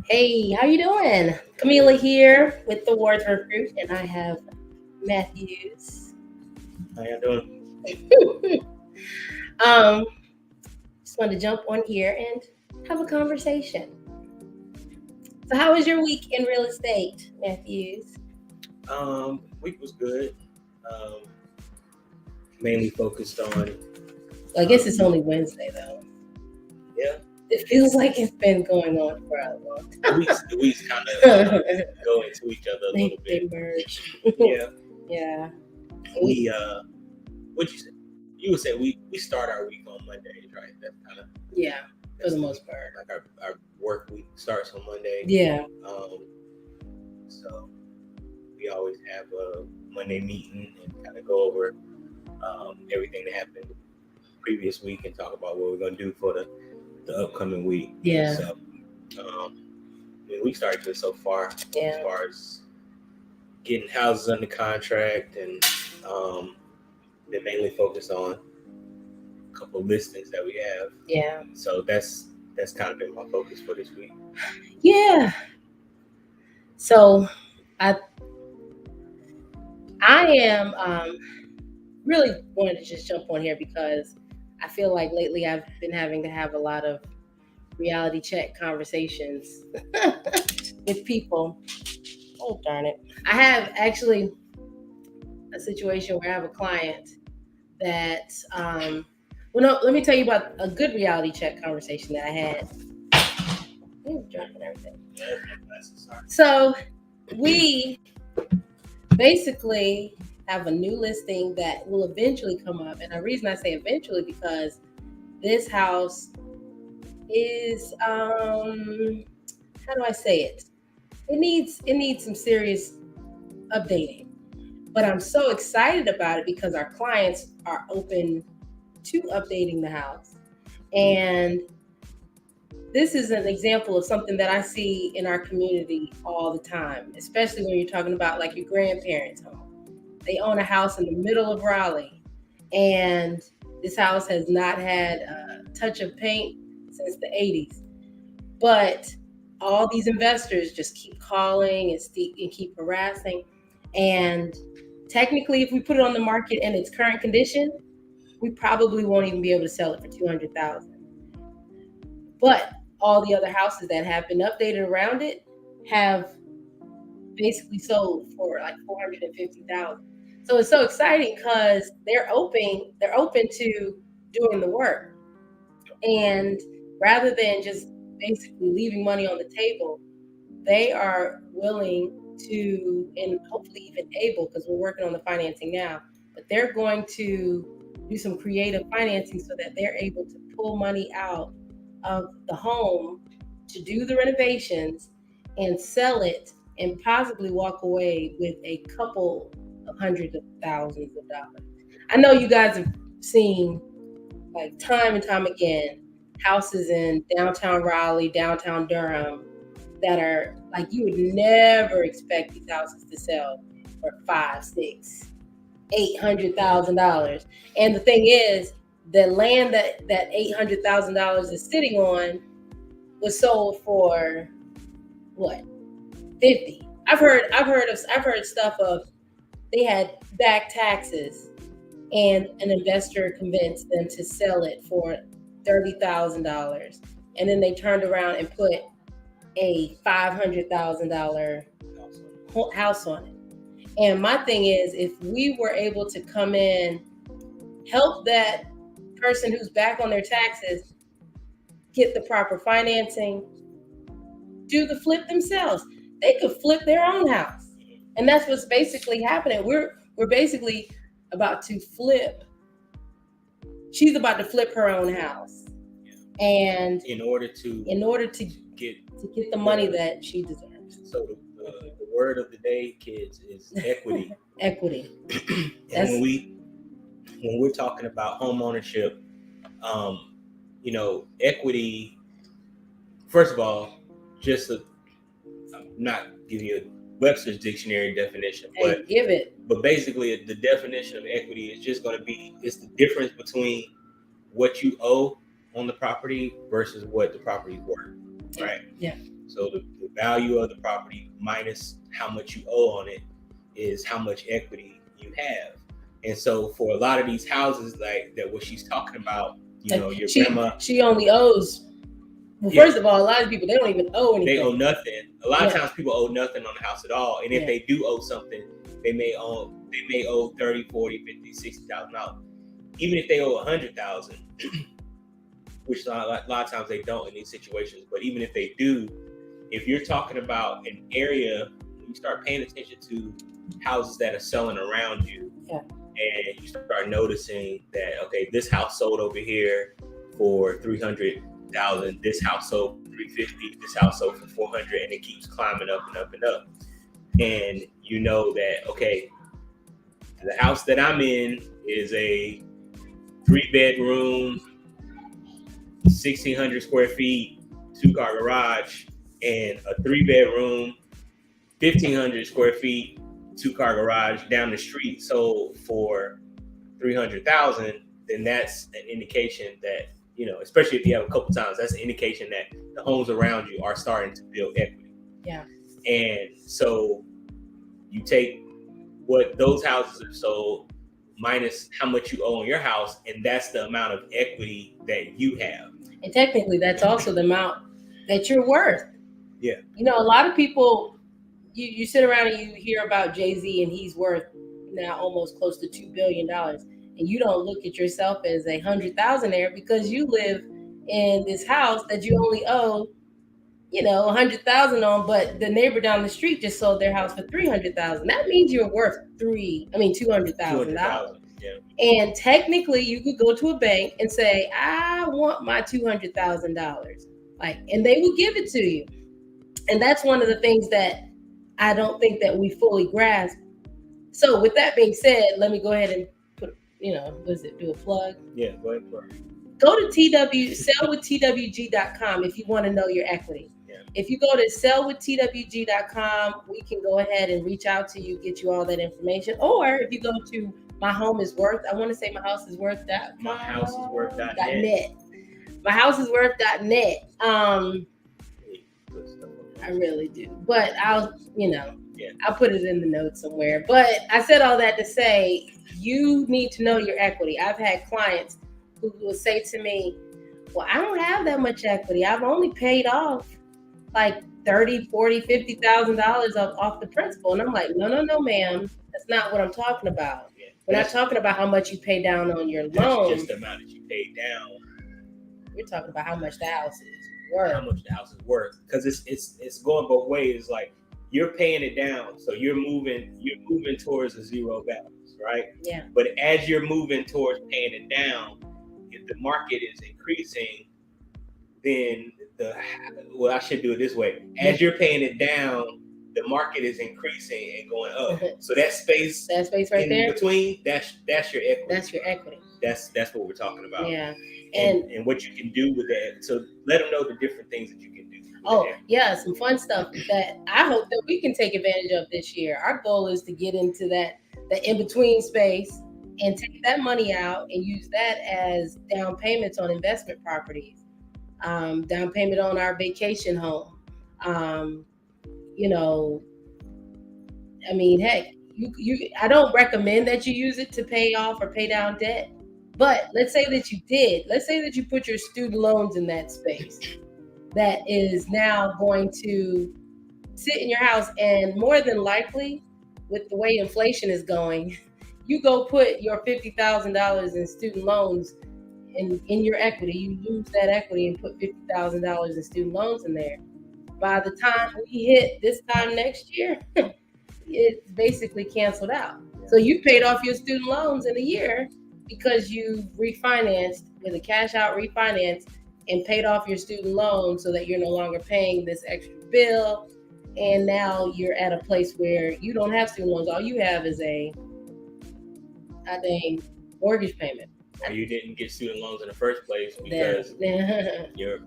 Hey, how you doing? Camila here with the Wordsworth Group, and I have Matthews. How you doing? um, just wanted to jump on here and have a conversation. So, how was your week in real estate, Matthews? Week was good. Um, Mainly focused on Well, I guess it's only Wednesday though. yeah. It feels like it's been going on for a long The weeks kind of time. go into each other a little They bit. merge. Yeah, Yeah. we what you say? You would say we start our week on Mondays, right? That's kind of Yeah, for the most part. like our work week starts on Monday. Yeah. Um, so we always have a Monday meeting and kind of go over everything that happened previous week and talk about what we're gonna do for the upcoming week. Yeah. So we started good so far Yeah. as far as getting houses under contract and been mainly focused on a couple of listings that we have. Yeah. So that's kind of been my focus for this week. Yeah. So I am really wanted to just jump on here because I feel like lately I've been having to have a lot of reality check conversations with people. Oh darn it! I have actually a situation where I have a client that well, no, let me tell you about a good reality check conversation that I had. Dropping everything. So we basically have a new listing that will eventually come up. And the reason I say eventually because this house is how do I say it? It needs some serious updating. But I'm so excited about it because our clients are open to updating the house. And this is an example of something that I see in our community all the time, especially when you're talking about like your grandparents' home. They own a house in the middle of Raleigh, and this house has not had a touch of paint since the 80s. But all these investors just keep calling and keep harassing. And technically, if we put it on the market in its current condition, we probably won't even be able to sell it for $200,000. But all the other houses that have been updated around it have basically sold for like $450,000. So it's so exciting because they're open to doing the work. And rather than just basically leaving money on the table, they are willing to, and hopefully even able, because we're working on the financing now, but they're going to do some creative financing so that they're able to pull money out of the home to do the renovations and sell it and possibly walk away with a couple of hundreds of thousands of dollars. I know you guys have seen like time and time again houses in downtown Raleigh, downtown Durham that are like you would never expect these houses to sell for five, six, $800,000. And the thing is, the land that $800,000 is sitting on was sold for what 50. I've heard stuff of they had back taxes and an investor convinced them to sell it for $30,000, and then they turned around and put a $500,000 house on it. And my thing is, if we were able to come in, help that person who's back on their taxes get the proper financing, do the flip themselves. They could flip their own house, and that's what's basically happening. We're basically about to flip. She's about to flip her own house, and in order to get the money that she deserves. So the word of the day, kids, is equity. Equity. And when we're talking about home ownership, equity. First of all, I'm not giving you a Webster's dictionary definition, but give it. But basically, the definition of equity is just going to be it's the difference between what you owe on the property versus what the property is worth. right? Yeah. So the value of the property minus how much you owe on it is how much equity you have. And so for a lot of these houses, like that, what she's talking about, you know, your grandma, she only owes. Well, Yeah. first of all, a lot of people, they don't even owe anything. they owe nothing. A lot of Yeah. times people owe nothing on the house at all. And if Yeah. they do owe something, they may owe 30, 40, 50, $60,000. Even if they owe 100,000, which a lot of times they don't in these situations. But even if they do, if you're talking about an area, you start paying attention to houses that are selling around you, Yeah. and you start noticing that, okay, this house sold over here for 300,000, this house sold for 350, this house sold for 400, and it keeps climbing up and up and up. And you know that, okay, the house that I'm in is a 3-bedroom, 1,600 square feet, 2-car garage, and a 3-bedroom, 1,500 square feet, 2-car garage down the street sold for 300,000. Then that's an indication that, you know, especially if you have a couple times, that's an indication that the homes around you are starting to build equity. Yeah. And so you take what those houses have sold minus how much you owe on your house, and that's the amount of equity that you have. And technically, that's also the amount that you're worth. Yeah. You know, a lot of people, you sit around and you hear about Jay-Z, and he's worth now almost close to $2 billion. And you don't look at yourself as a 100,000-aire because you live in this house that you only owe, you know, 100,000 on, but the neighbor down the street just sold their house for 300,000. That means you're worth $200,000. Yeah. And technically, you could go to a bank and say, "I want my $200,000," like, and they will give it to you. And that's one of the things that I don't think that we fully grasp. So, with that being said, let me go ahead and put, do a plug. Yeah, go ahead, plug. Go to sellwithtwg.com if you want to know your equity. Yeah. If you go to sellwithtwg.com, we can go ahead and reach out to you, get you all that information. Or if you go to my home is worth, I want to say myhouseisworth.net. Myhouseisworth.net. I really do. But I'll put it in the notes somewhere. But I said all that to say, you need to know your equity. I've had clients who will say to me, well, I don't have that much equity. I've only paid off like $30,000, $40,000, $50,000 off the principal. And I'm like, no, ma'am. That's not what I'm talking about. Yeah, we're not talking about how much you pay down on your loan. That's just the amount that you paid down. We're talking about how much the house is worth. How much the house is worth. Because it's going both ways. Like, you're paying it down. So you're moving towards a zero balance, right? Yeah. But as you're moving towards paying it down, if the market is increasing, then I should do it this way. As you're paying it down, the market is increasing and going up. So that space right in there between, that's your equity. That's your equity. That's what we're talking about. Yeah. And what you can do with that. So let them know the different things that you can do. Yeah, some fun stuff that I hope that we can take advantage of this year. Our goal is to get into the in-between space and take that money out and use that as down payments on investment properties, down payment on our vacation home. Heck, I don't recommend that you use it to pay off or pay down debt. But let's say that you did. Let's say that you put your student loans in that space. That is now going to sit in your house, and more than likely, with the way inflation is going, you go put your $50,000 in student loans in your equity. You lose that equity and put $50,000 in student loans in there. By the time we hit this time next year, it's basically canceled out. So you paid off your student loans in a year because you refinanced with a cash out refinance and paid off your student loan so that you're no longer paying this extra bill. And now you're at a place where you don't have student loans. All you have is a mortgage payment. Or you didn't get student loans in the first place because your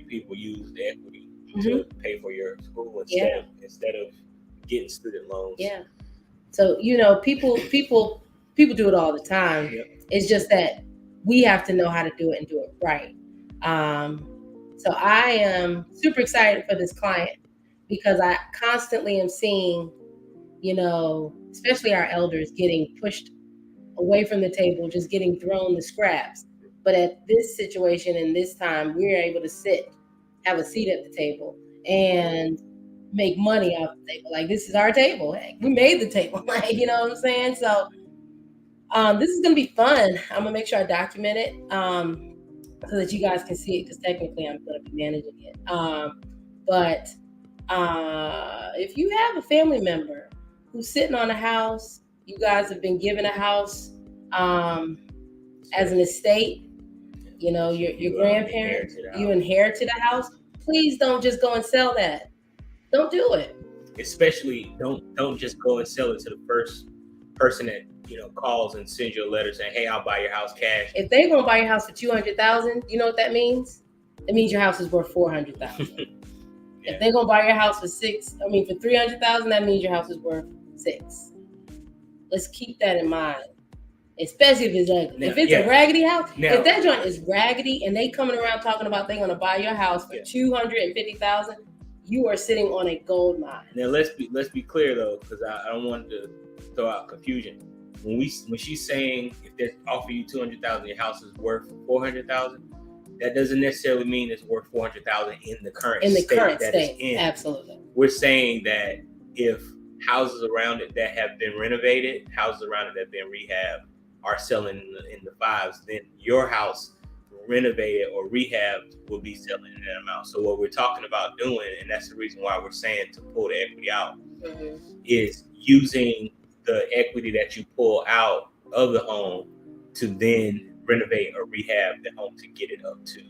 people use the equity to pay for your school instead of getting student loans. Yeah. So people do it all the time. Yep. It's just that we have to know how to do it and do it right. So I am super excited for this client because I constantly am seeing, especially our elders getting pushed away from the table, just getting thrown the scraps. But at this situation and this time, we're able to have a seat at the table, and make money off the table. Like, this is our table. Heck, we made the table. Like, you know what I'm saying? So this is gonna be fun. I'm gonna make sure I document it so that you guys can see it, because technically I'm gonna be managing it. But if you have a family member who's sitting on a house, you guys have been given a house as an estate, your grandparents, you inherited a house, please don't just go and sell that. Don't do it. Especially don't just go and sell it to the first person that calls and sends you a letter saying, "Hey, I'll buy your house cash." If they're gonna buy your house for $200,000, you know what that means? It means your house is worth $400,000. Yeah. If they're gonna buy your house for $300,000, that means your house is worth $600,000. Let's keep that in mind. Especially if it's ugly. If it's a raggedy house, if that joint is raggedy and they coming around talking about they're gonna buy your house for $250,000, you are sitting on a gold mine. Now let's be clear though, because I don't want to throw out confusion. When she's saying if they offer you $200,000, your house is worth $400,000, that doesn't necessarily mean it's worth $400,000 in the current state that it's in. Absolutely. We're saying that if houses around it that have been renovated, houses around it that have been rehabbed, are selling in the fives, then your house renovated or rehabbed will be selling in that amount. So what we're talking about doing, and that's the reason why we're saying to pull the equity out, is using the equity that you pull out of the home to then renovate or rehab the home to get it up to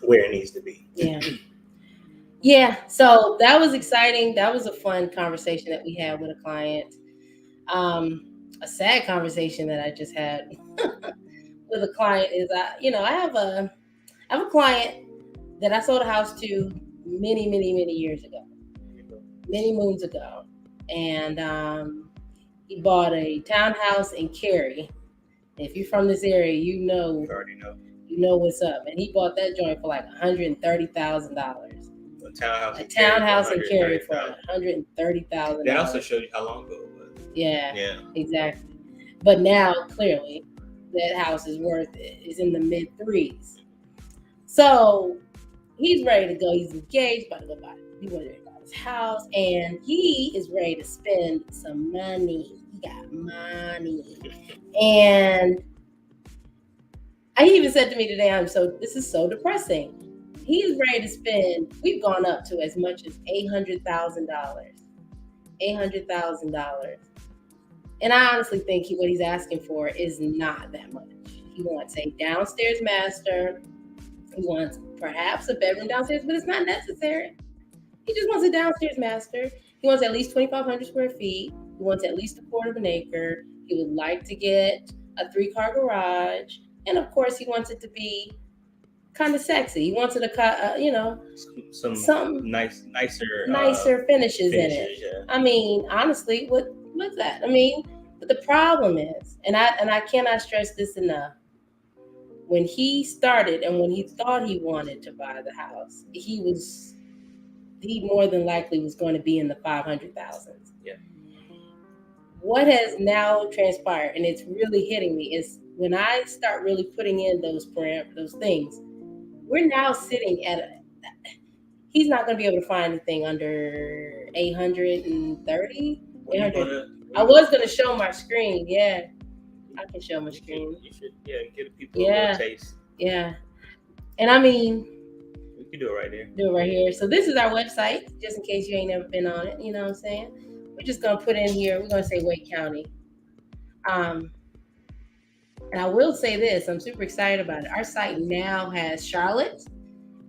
where it needs to be. Yeah. So that was exciting. That was a fun conversation that we had with a client. A sad conversation that I just had with a client is I have a client that I sold a house to many years ago, many moons ago, and he bought a townhouse in Cary. If you're from this area, you already know what's up. And he bought that joint for like $130,000. A townhouse in Cary for $130,000. That also shows you how long ago it was. Yeah, exactly. But now, clearly, that house is in the mid threes. So he's ready to go. He's engaged, about to go buy. He wanted to buy his house, and he is ready to spend some money. He got money, and he even said to me today, this is so depressing. He is ready to spend. We've gone up to as much as $800,000. $800,000. And I honestly think what he's asking for is not that much. He wants a downstairs master. He wants perhaps a bedroom downstairs, but it's not necessary. He just wants a downstairs master. He wants at least 2,500 square feet. He wants at least a quarter of an acre. He would like to get a 3-car garage. And of course, he wants it to be kind of sexy. He wants it to, some nicer finishes in it. Yeah. I mean, honestly, what's that? I mean, but the problem is, and I cannot stress this enough. When he started and when he thought he wanted to buy the house, he more than likely was going to be in the 500,000s. Yeah. What has now transpired, and it's really hitting me, is when I start really putting in those things, we're now sitting at he's not going to be able to find anything under 830. 800. I was going to show my screen. Yeah, I can show my screen. You should give people a little taste. Yeah. And I mean, we can do it right there. Do it right here. So this is our website, just in case you ain't never been on it. You know what I'm saying? We're just going to put in here, we're going to say Wake County. And I will say this, I'm super excited about it. Our site now has Charlotte,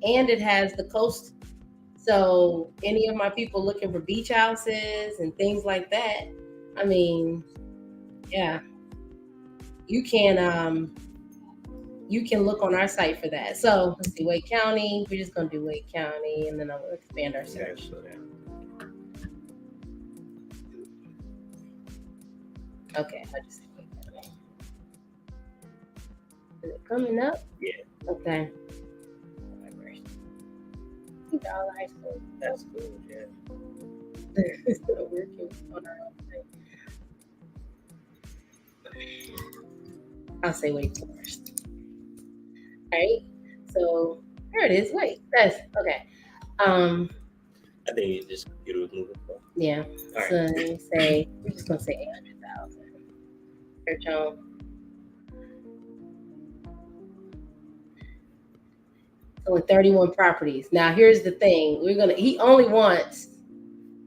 and it has the coast. So any of my people looking for beach houses and things like that, I mean, yeah, you can look on our site for that. So let's see, Wake County. We're just gonna do Wake County, and then I'll expand our search. Okay, I just see Wake County. Is it coming up? Yeah. Okay. All high school. That's cool. Yeah. Still working on our own thing. I'll say Wake Forest. All right. So there it is. Wait, that's okay. I think it just computer was moving slow. Yeah. All So right. let me say we're just gonna say 800,000. Search home. So with 31 properties. Now here's the thing. He only wants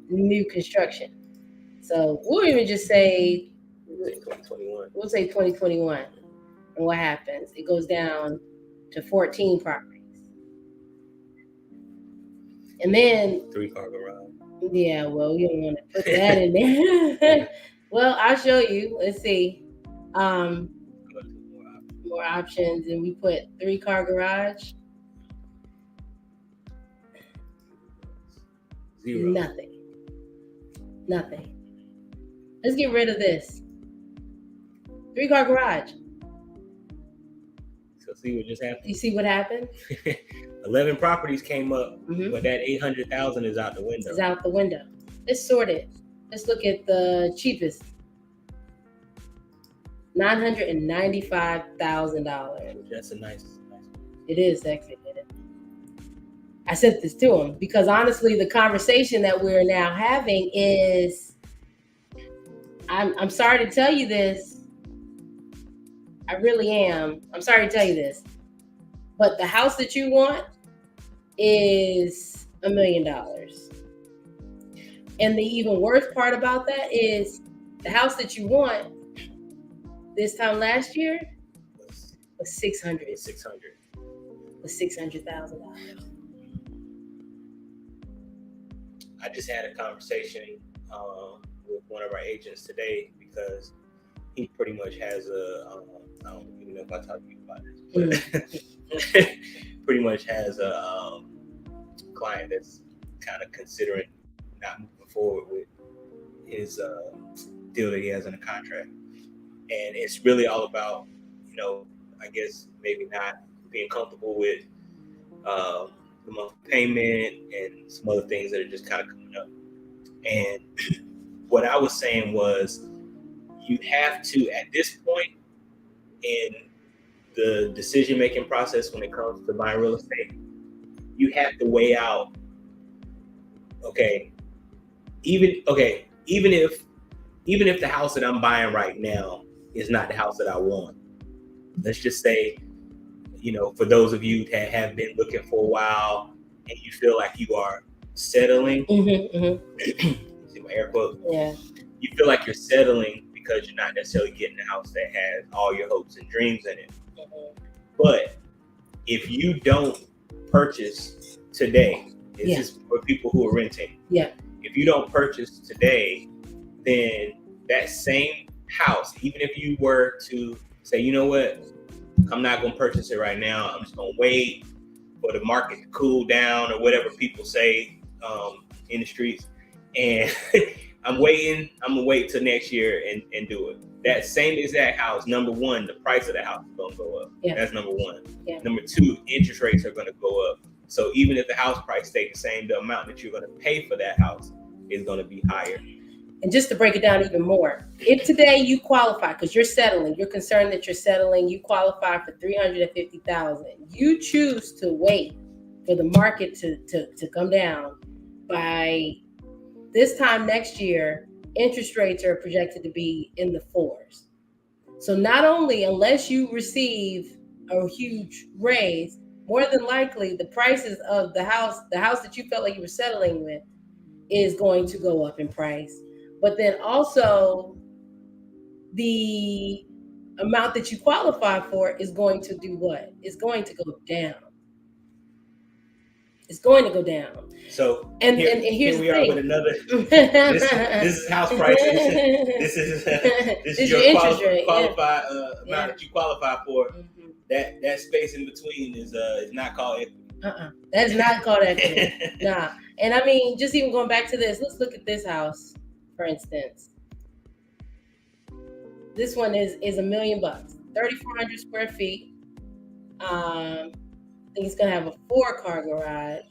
new construction. So we'll even just say 2021. we'll say 2021. And what happens? It goes down to 14 properties. And then 3-car garage. yeah, well, you don't want to put that in there. Well, I'll show you. Let's see. Um, Go to more options. more options, and we put 3-car garage. Zero. Nothing. Let's get rid of this. 3-car garage. So see what just happened? You see what happened? 11 properties came up, Mhm. but that 800,000 is out the window. It's out the window. Let's sort it. Let's look at the cheapest. $995,000. That's a nice. It is actually. I sent this to him because honestly, the conversation that we're now having is, I'm sorry to tell you this. I really am. I'm sorry to tell you this. But the house that you want is $1 million. And the even worst part about that is the house that you want this time last year was $600,000. Was $600,000. I just had a conversation with one of our agents today because he pretty much has a, I don't even know if I talked to you about this, but pretty much has a client that's kind of considering not moving forward with his deal that he has in a contract. And it's really all about, I guess maybe not being comfortable with the monthly payment and some other things that are just kind of coming up. And what I was saying was, you have to, at this point in the decision-making process when it comes to buying real estate, you have to weigh out, even if the house that I'm buying right now is not the house that I want. Let's just say, for those of you that have been looking for a while and you feel like you are settling, see my air quote? Yeah. You feel like you're settling because you're not necessarily getting a house that has all your hopes and dreams in it. But if you don't purchase today, this is for people who are renting. Yeah. If you don't purchase today, then that same house, even if you were to say, you know what, I'm not going to purchase it right now. I'm just going to wait for the market to cool down or whatever people say in the streets. And I'm going to wait till next year and do it. That same exact house, number one, the price of the house is going to go up. Yeah. That's number one. Yeah. Number two, interest rates are going to go up. So even if the house price stays the same, the amount that you're going to pay for that house is going to be higher. And just to break it down even more, if today you qualify, because you're settling, you're concerned that you're settling, you qualify for $350,000. You choose to wait for the market to come down. By this time next year, interest rates are projected to be in the 4s. So not only, unless you receive a huge raise, more than likely the prices of the house that you felt like you were settling with, is going to go up in price. But then also the amount that you qualify for is going to do what? It's going to go down. It's going to go down. So and here's here we the thing. Are with another. This is house prices. This is your interest rate. Qualify amount that you qualify for. Mm-hmm. That space in between is not called equity. That is not called equity. Nah. And I mean, just even going back to this, let's look at this house, for instance. This one is $1 million, 3,400 square feet. I think it's gonna have a 4-car garage.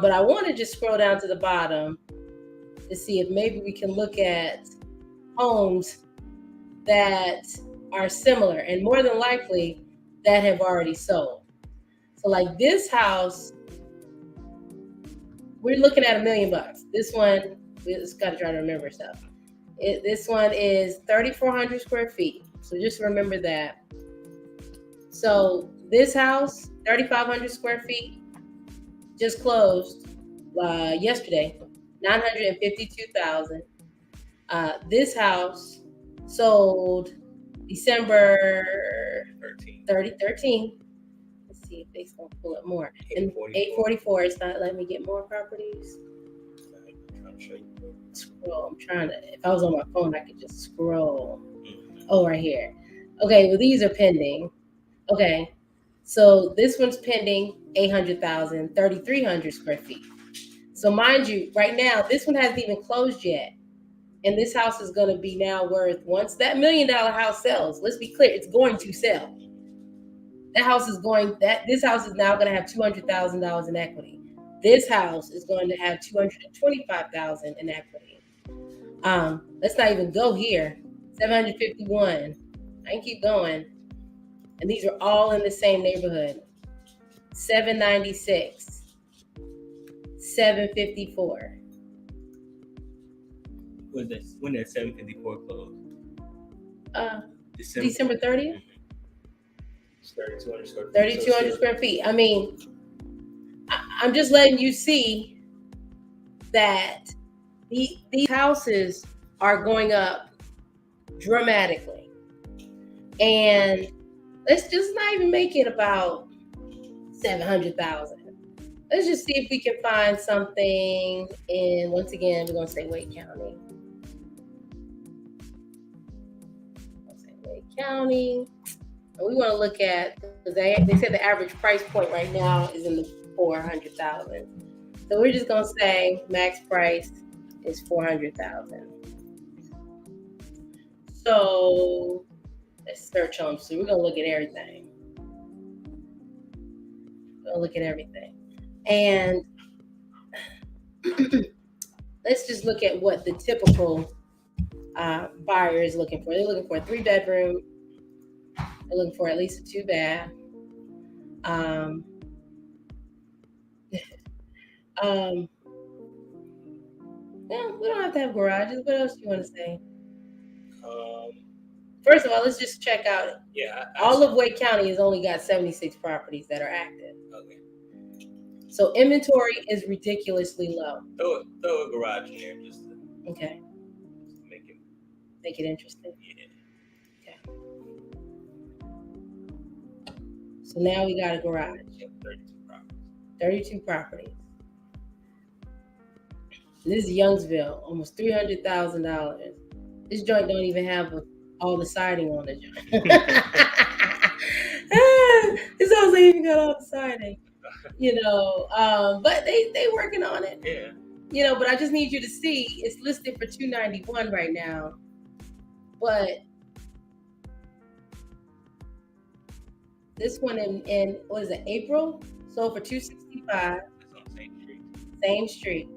But I want to just scroll down to the bottom to see if maybe we can look at homes that are similar and more than likely that have already sold. So like this house, we're looking at $1 million. This one, we just got to try to remember stuff. This one is 3,400 square feet. So just remember that. So this house, 3,500 square feet, just closed yesterday, 952,000. This house sold December 13. Let's see if they're gonna pull up more. And 844. It's not letting me get more properties. Scroll. I'm trying to. If I was on my phone, I could just scroll. Oh, right here. Okay. Well, these are pending. Okay. So this one's pending 800,000, 3,300 square feet. So mind you, right now this one hasn't even closed yet. And this house is going to be now worth, once that $1 million house sells, let's be clear, it's going to sell. This house is now going to have $200,000 in equity. This house is going to have $225,000 in equity. Let's not even go here. 751. I can keep going. And these are all in the same neighborhood. 796. 754. When that 754 closed? December 30th. 3,200 square feet. 3,200 square feet. I mean, I'm just letting you see that these houses are going up dramatically. And let's just not even make it about 700,000. Let's just see if we can find something in, once again, we're going to say Wake County. County. And we want to look at, because they said the average price point right now is in the 400,000. So we're just going to say max price is 400,000. So let's search on. So we're going to look at everything. And let's just look at what the typical buyer is looking for. They're looking for a 3-bedroom. They're looking for at least a 2-bath. Yeah, we don't have to have garages. What else do you want to say? First of all, let's just check out. Yeah. All of Wake County has only got 76 properties that are active. Okay. So inventory is ridiculously low. Throw a garage in there just to, okay. Make it interesting. Yeah. Okay. So now we got a garage. Yep, 32 properties. 32 properties. This is Youngsville, almost $300,000. This joint don't even have all the siding on the joint. This house ain't even got all the siding. But they working on it. Yeah. But I just need you to see it's listed for $291 right now. But this one in what is it, April? Sold for $265. That's on Same street.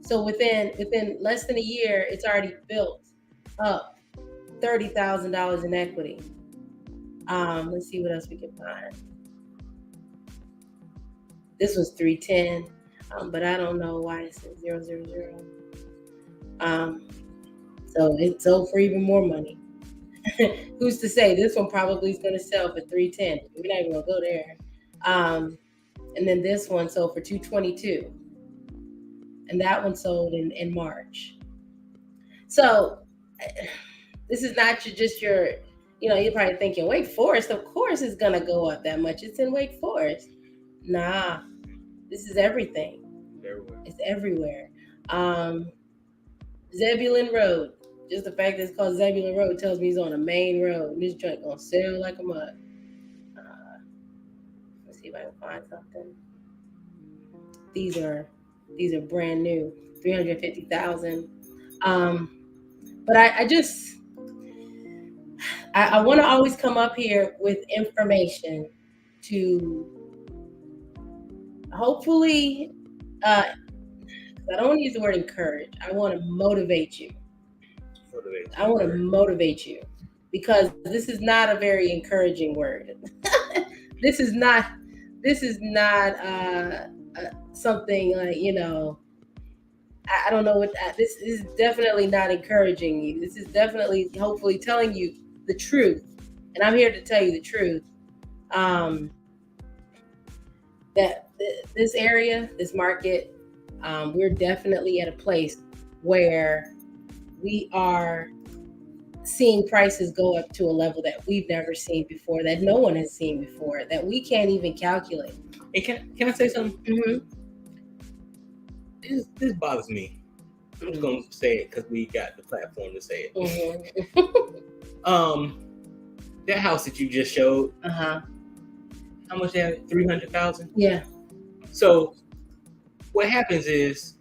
So within less than a year, it's already built up $30,000 in equity. Let's see what else we can find. This was 310, but I don't know why it says 000. So it sold for even more money. Who's to say this one probably is going to sell for 310? We're not even going to go there. And then this one sold for 222, and that one sold in March. So this is not just your. You're probably thinking Wake Forest. Of course, it's going to go up that much. It's in Wake Forest. Nah, this is everything. It's everywhere. Zebulon Road. Just the fact that it's called Zebulon Road tells me he's on a main road. And this joint gonna sell like a mug. Let's see if I can find something. These are brand new, 350,000. But I want to always come up here with information to hopefully, I don't want to use the word encourage. I want to motivate you. I want to motivate you because this is not a very encouraging word. this is not. This is not something like I don't know what this is. Definitely not encouraging you. This is definitely, hopefully, telling you the truth, and I'm here to tell you the truth. Um, that this area, this market, we're definitely at a place where we are seeing prices go up to a level that we've never seen before, that no one has seen before, that we can't even calculate. And can I say something? Mm-hmm. This bothers me. I'm just gonna say it because we got the platform to say it. Mm-hmm. That house that you just showed. Uh-huh. How much they have? 300,000. Yeah. So what happens is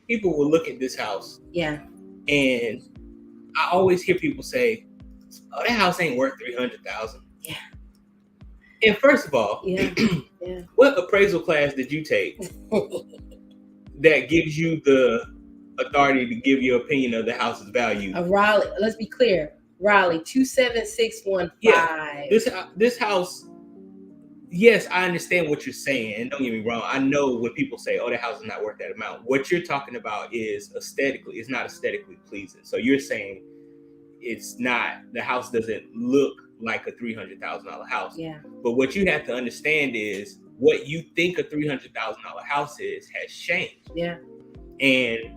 people will look at this house. Yeah. And I always hear people say, "Oh, that house ain't worth 300,000." Yeah. And first of all, yeah. Yeah. What appraisal class did you take that gives you the authority to give your opinion of the house's value? Raleigh. Let's be clear. Raleigh 27615. Yeah. This house. Yes, I understand what you're saying, and don't get me wrong. I know when people say, "Oh, that house is not worth that amount." What you're talking about is aesthetically. It's not aesthetically pleasing. So you're saying it's not. The house doesn't look like a $300,000 house. Yeah. But what you have to understand is what you think a $300,000 house is has changed. Yeah. And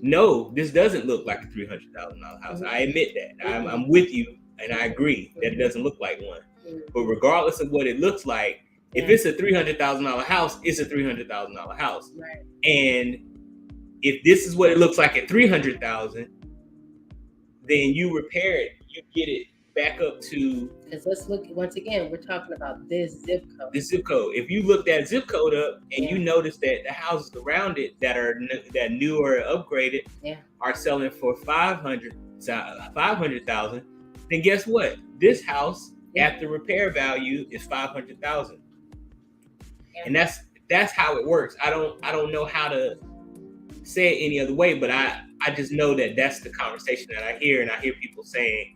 no, this doesn't look like a $300,000 house. Mm-hmm. I admit that. Mm-hmm. I'm with you, and I agree that it doesn't look like one. Mm-hmm. But regardless of what it looks like, if it's a $300,000 house, it's a $300,000 house. Right. And if this is what it looks like at $300,000, then you repair it, you get it back up to. Because let's look once again. We're talking about this zip code. This zip code. If you look that zip code up and you notice that the houses around it that are new or upgraded are selling for $500,000, then guess what? This house after repair value is $500,000, and that's how it works. I don't know how to say it any other way, but I just know that that's the conversation that I hear, and I hear people saying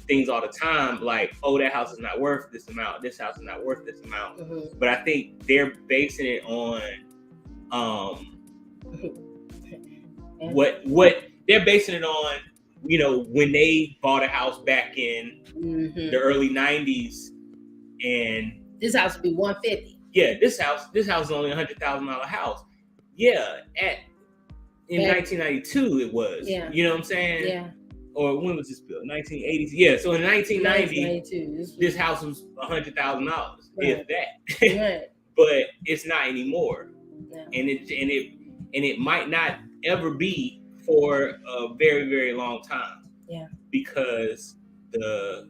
things all the time like, "Oh, that house is not worth this amount. This house is not worth this amount." Mm-hmm. But I think they're basing it on what they're basing it on. When they bought a house back in the early 90s, and this house would be $150. Yeah, this house is only $100,000 house. Yeah, in 1992 it was. Yeah. You know what I'm saying? Yeah. Or when was this built? 1980s. Yeah. So in 1990, this house was $100,000, if that. Right. But it's not anymore. Yeah. And it might not ever be for a very, very long time. Yeah. Because the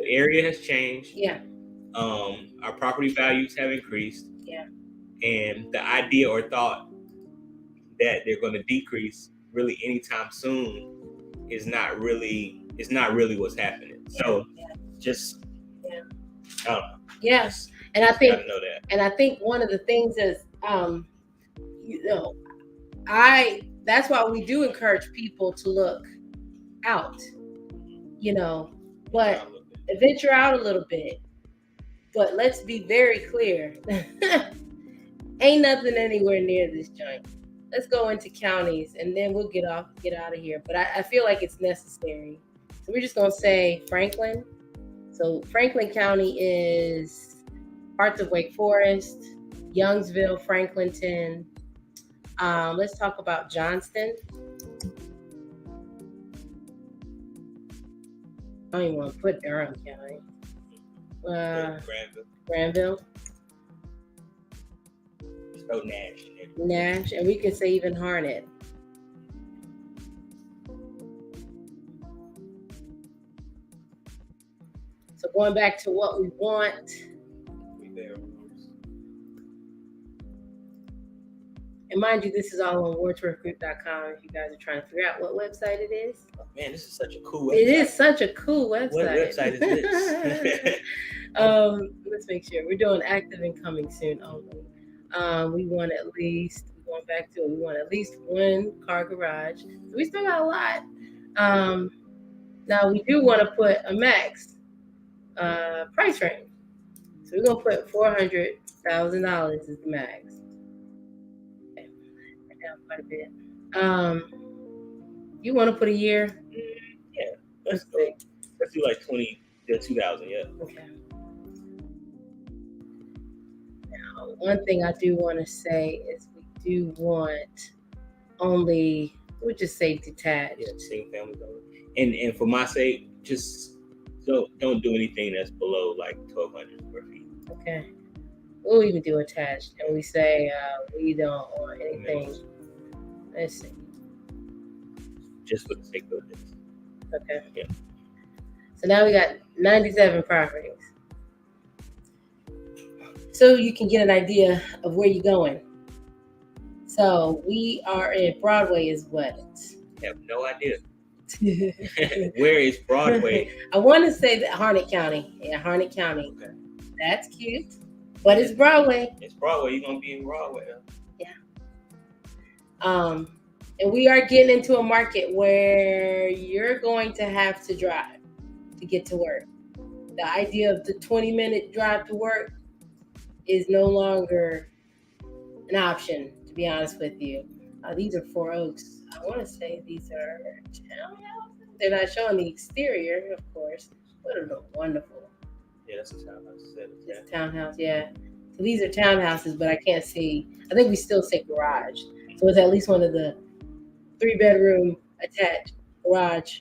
area has changed. Yeah. Our property values have increased. Yeah. And the idea or thought that they're going to decrease really anytime soon is not really what's happening. So just I don't know. Yes. And I think know that. And I think one of the things is that's why we do encourage people to look out, but venture out a little bit. But let's be very clear. Ain't nothing anywhere near this joint. Let's go into counties and then we'll get out of here. But I feel like it's necessary. So we're just going to say Franklin. So Franklin County is parts of Wake Forest, Youngsville, Franklinton. Let's talk about Johnston. I don't even want to put Durham County. Granville. Oh, Nash, and we could say even Harnett. So going back to what we want, and And mind you, this is all on wordsworthgroup.com if you guys are trying to figure out what website it is. Man, this is such a cool website. It is such a cool website. What website is this? Let's make sure. We're doing active and coming soon only. We want at least, going back to it, we want at least one car garage. So we still got a lot. Now we do want to put a max price range. So we're going to put $400,000 as the max. Okay. Down quite a bit. You want to put a year? Yeah, let's go. Let's do like 2,000. Yeah. Okay. Now, one thing I do want to say is we do want only, we'll just say detached. Yeah, single family only. And for my sake, just don't do anything that's below like 1,200 square feet. Okay. We'll even do attached, and we say we don't want anything. Let's see. Just for the sake of this. Okay. Yeah. So now we got 97 properties. So you can get an idea of where you're going. So we are in Broadway is what? I have no idea. Where is Broadway? I want to say that Harnett County. Yeah, Harnett County. Okay. That's cute. But it's Broadway. It's Broadway. You're going to be in Broadway. Yeah. And we are getting into a market where you're going to have to drive to get to work. The idea of the 20-minute drive to work is no longer an option, to be honest with you. These are 4 Oaks. I want to say these are townhouses. They're not showing the exterior, of course, but it looks wonderful. Yeah, that's a townhouse. It's townhouse, yeah. So these are townhouses, but I can't see. I think we still say garage. So it's at least one of the 3-bedroom attached garage.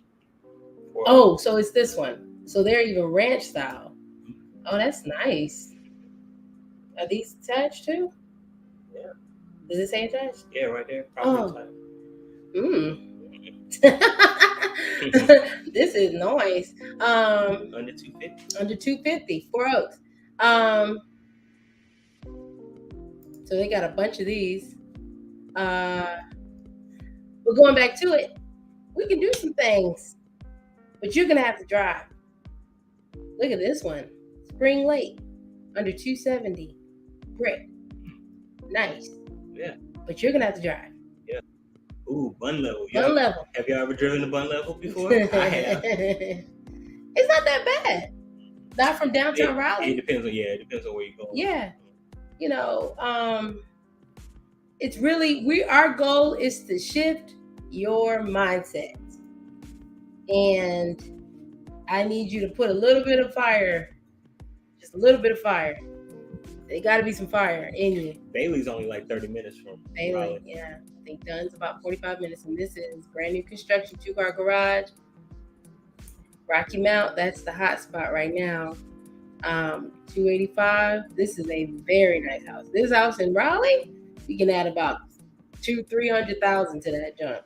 Oh, so it's this one. So they're even ranch style. Oh, that's nice. Are these attached too? Yeah. Does it say attached? Yeah, right there. This is nice. Under 250. Under 250, 4 Oaks. So they got a bunch of these. But going back to it, we can do some things, but you're gonna have to drive. Look at this one, Spring Lake, under 270, brick, nice. Yeah. But you're gonna have to drive. Yeah. Ooh, Bun Level. Bun Level. Have y'all ever driven the Bun Level before? I have. It's not that bad. Not from downtown Raleigh. It depends on where you're going. Yeah. You know, it's really our goal is to shift your mindset. And I need you to put a little bit of fire, just a little bit of fire. There got to be some fire in you. Bailey's only like 30 minutes from Bailey, Raleigh. yeah. I think Dunn's about 45 minutes. And this is brand new construction, 2-car garage. Rocky Mount, that's the hot spot right now. 285. This is a very nice house. This house in Raleigh, you can add about 200,000-300,000 to that jump.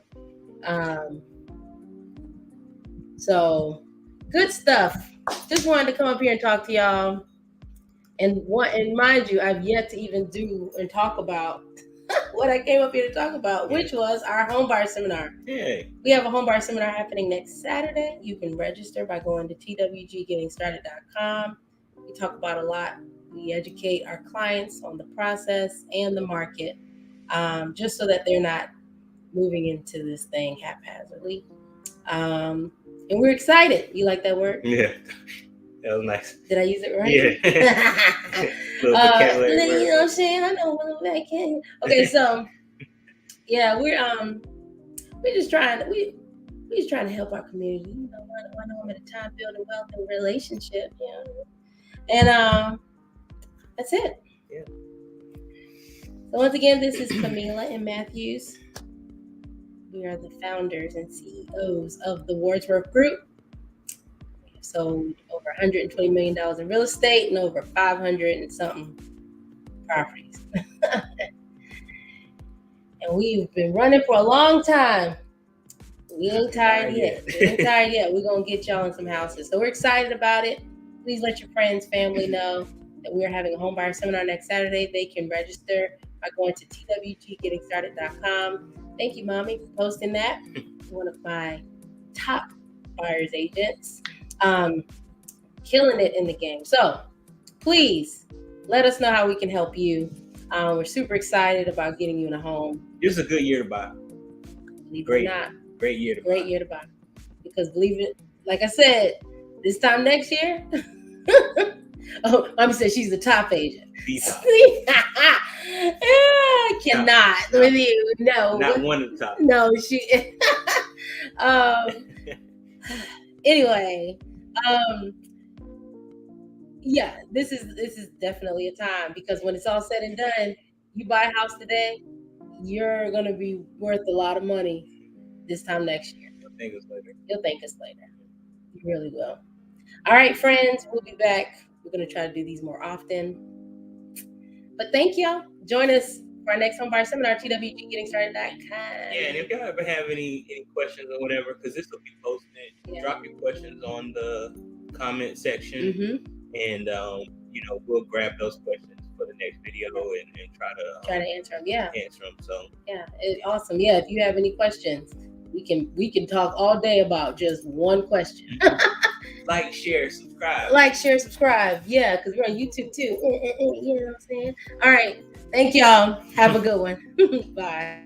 So good stuff. Just wanted to come up here and talk to y'all. And mind you, I've yet to even do and talk about what I came up here to talk about, which was our Homebuyer seminar. Yeah. We have a Homebuyer seminar happening next Saturday. You can register by going to twggettingstarted.com. We talk about a lot. We educate our clients on the process and the market, just so that they're not moving into this thing haphazardly. And we're excited. You like that word? Yeah. That was nice. Did I use it right? Yeah. You know what I'm saying? I know what I can. Okay, so yeah, we're just trying to help our community. You know, one home at a time, building wealth and relationship. You know, and that's it. Yeah. So once again, this is Camila and Matthews. We are the founders and CEOs of the Wordsworth Group. We've sold over $120 million in real estate and over 500 and something properties. And we've been running for a long time. We ain't tired yet. We're going to get y'all in some houses. So we're excited about it. Please let your friends, family know that we're having a Homebuyer seminar next Saturday. They can register by going to twggettingstarted.com. Thank you, Mommy, for posting that. One of my top buyer's agents. Killing it in the game. So please let us know how we can help you. We're super excited about getting you in a home. This is a good year to buy. Believe Great. it or not, Great year to great buy. year to buy. Because believe it, like I said, this time next year. Oh, Mommy said she's the top agent. The top. I cannot with you. No. Not one of the top. No, she. Anyway, yeah, this is definitely a time, because when it's all said and done, you buy a house today, you're gonna be worth a lot of money this time next year. You'll thank us later. You'll thank us later. You really will. All right, friends, we'll be back. We're gonna try to do these more often. But thank y'all. Join us for our next homebuyer seminar, twggettingstarted.com. Yeah, and if y'all ever have any questions or whatever, because this will be posted, drop your questions on the comment section, and we'll grab those questions for the next video and try to answer them. Yeah, answer them. So yeah, awesome. Yeah, if you have any questions, we can talk all day about just one question. Like, share, subscribe. Like, share, subscribe. Yeah, because we're on YouTube too. You know what I'm saying? All right. Thank y'all. Have a good one. Bye.